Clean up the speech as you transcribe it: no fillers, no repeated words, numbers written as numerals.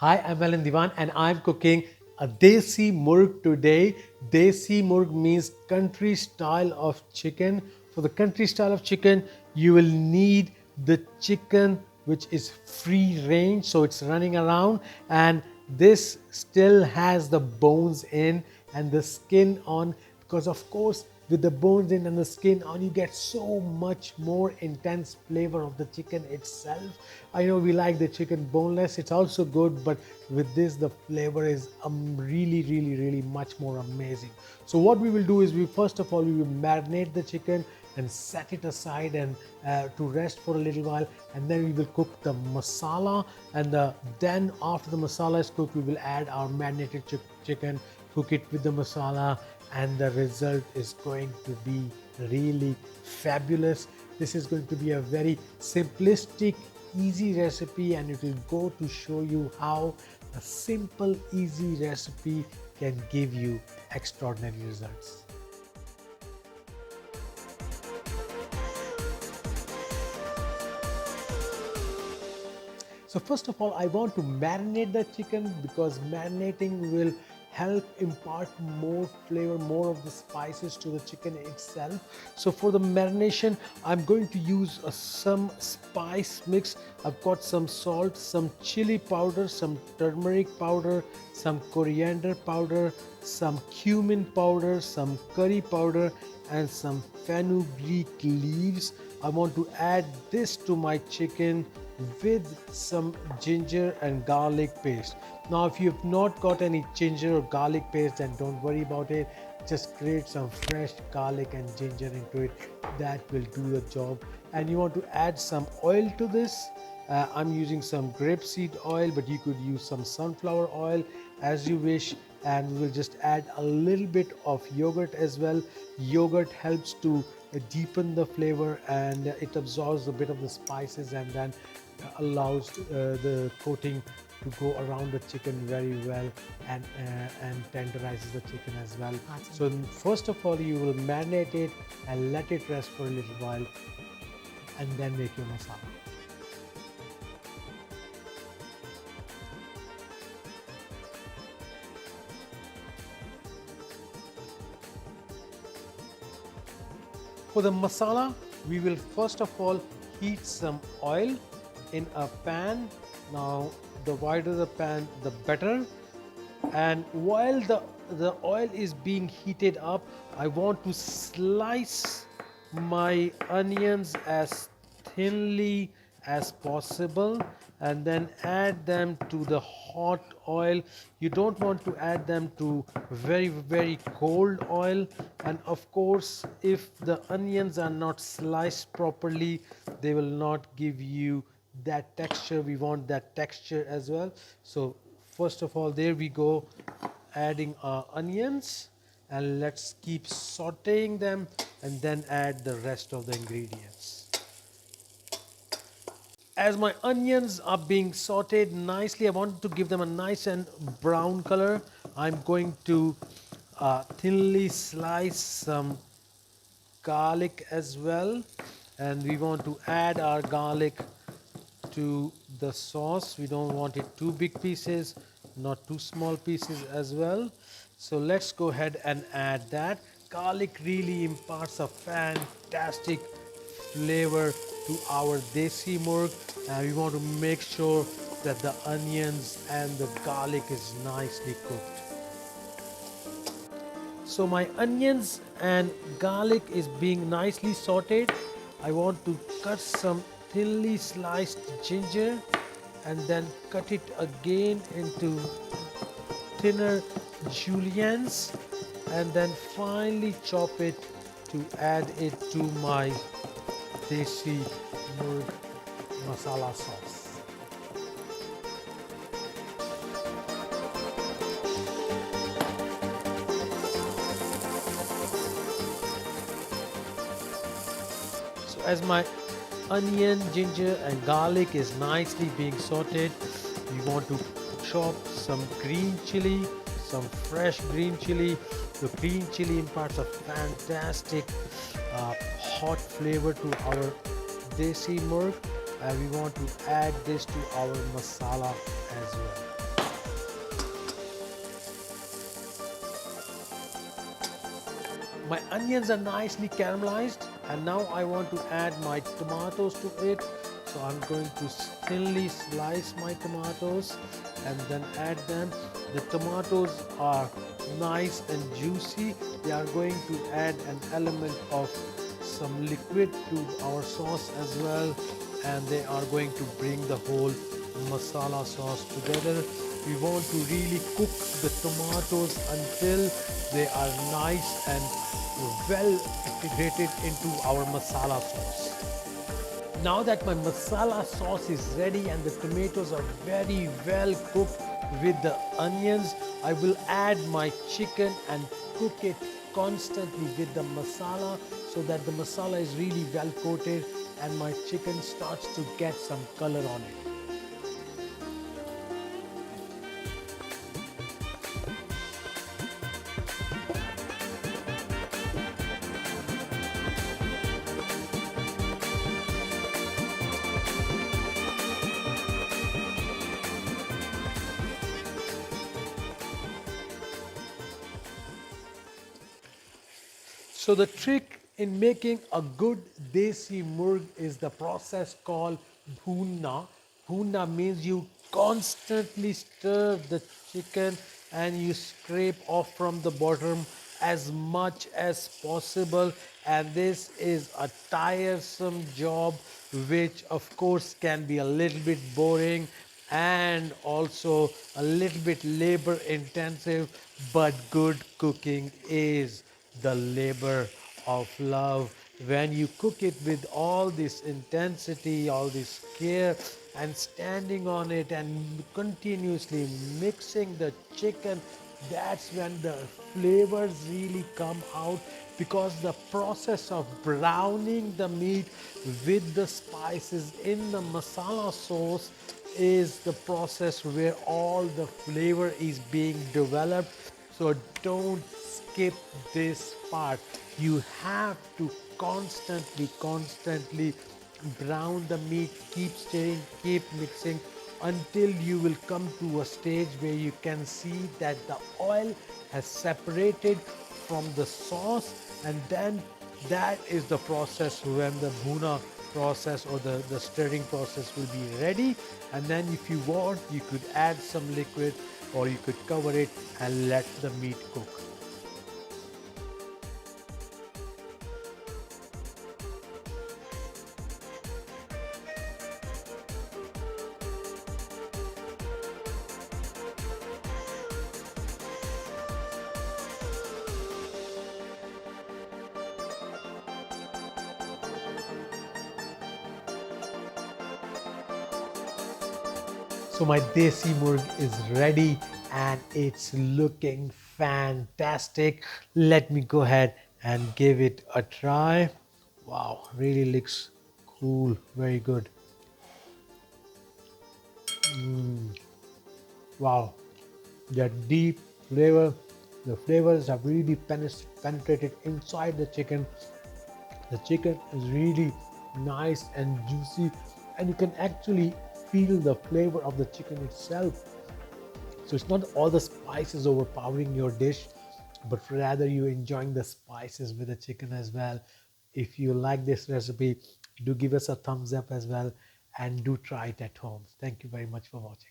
Hi, I'm Alan Diwan and I'm cooking a Desi Murg today. Desi Murg means country style of chicken. For the country style of chicken, you will need the chicken which is free range, so it's running around, and this still has the bones in and the skin on, because of course with the bones in and the skin on, you get so much more intense flavor of the chicken itself. I know we like the chicken boneless, it's also good, but with this the flavor is really much more amazing. So what we will do is, we first of all we will marinate the chicken and set it aside and to rest for a little while, and then we will cook the masala, and then after the masala is cooked, we will add our marinated chicken, cook it with the masala, and the result is going to be really fabulous. This is going to be a very simplistic, easy recipe, and it will go to show you how a simple, easy recipe can give you extraordinary results. So first of all, I want to marinate the chicken, because marinating will help impart more flavor, more of the spices to the chicken itself. So for the marination, I'm going to use some spice mix. I've got some salt, some chili powder, some turmeric powder, some coriander powder, some cumin powder, some curry powder, and some fenugreek leaves. I want to add this to my chicken with some ginger and garlic paste. Now if you've not got any ginger or garlic paste, then don't worry about it. Just grate some fresh garlic and ginger into it. That will do the job. And you want to add some oil to this. I'm using some grapeseed oil, but you could use some sunflower oil as you wish. And we'll just add a little bit of yogurt as well. Yogurt helps to deepen the flavor, and it absorbs a bit of the spices, and then allows the coating to go around the chicken very well, and tenderizes the chicken as well. Awesome. So first of all, you will marinate it and let it rest for a little while, and then make your masala. For the masala, we will first of all heat some oil in a pan. Now the wider the pan, the better. And while the oil is being heated up, I want to slice my onions as thinly as possible, and then add them to the hot oil. You don't want to add them to very cold oil, and of course if the onions are not sliced properly, they will not give you that texture. We want that texture as well. So first of all, there we go, adding our onions, and let's keep sauteing them, and then add the rest of the ingredients. As my onions are being sauteed nicely, I want to give them a nice and brown color. I'm going to thinly slice some garlic as well, and we want to add our garlic to the sauce. We don't want it too big pieces, not too small pieces as well. So let's go ahead and add that. Garlic really imparts a fantastic flavor to our desi murg, and we want to make sure that the onions and the garlic is nicely cooked. So my onions and garlic is being nicely sauteed. I want to cut some thinly sliced ginger, and then cut it again into thinner juliennes, and then finally chop it to add it to my desi murg masala sauce. So as my onion, ginger and garlic is nicely being sauteed, we want to chop some green chili, some fresh green chili. The green chili imparts a fantastic hot flavor to our desi murg, and we want to add this to our masala as well. My onions are nicely caramelized, and now I want to add my tomatoes to it. So I'm going to thinly slice my tomatoes and then add them. The tomatoes are nice and juicy. They are going to add an element of some liquid to our sauce as well, and they are going to bring the whole masala sauce together. We want to really cook the tomatoes until they are nice and well integrated into our masala sauce. Now that my masala sauce is ready and the tomatoes are very well cooked with the onions, I will add my chicken and cook it constantly with the masala so that the masala is really well coated and my chicken starts to get some color on it. So the trick in making a good desi murg is the process called bhunna. Bhunna means you constantly stir the chicken and you scrape off from the bottom as much as possible, and this is a tiresome job which of course can be a little bit boring and also a little bit labor intensive, but good cooking is the labor of love. When you cook it with all this intensity, all this care, and standing on it and continuously mixing the chicken, that's when the flavors really come out, because the process of browning the meat with the spices in the masala sauce is the process where all the flavor is being developed. So don't skip this part. You have to constantly brown the meat, keep stirring, keep mixing until you will come to a stage where you can see that the oil has separated from the sauce, and then that is the process when the bhuna process or the stirring process will be ready. And then if you want, you could add some liquid or you could cover it and let the meat cook. So my desi murg is ready and it's looking fantastic. Let me go ahead and give it a try. Wow, really looks cool, very good. Wow, that deep flavor, the flavors have really penetrated inside the chicken. The chicken is really nice and juicy, and you can actually feel the flavor of the chicken itself. So it's not all the spices overpowering your dish, but rather you enjoying the spices with the chicken as well. If you like this recipe, do give us a thumbs up as well and do try it at home. Thank you very much for watching.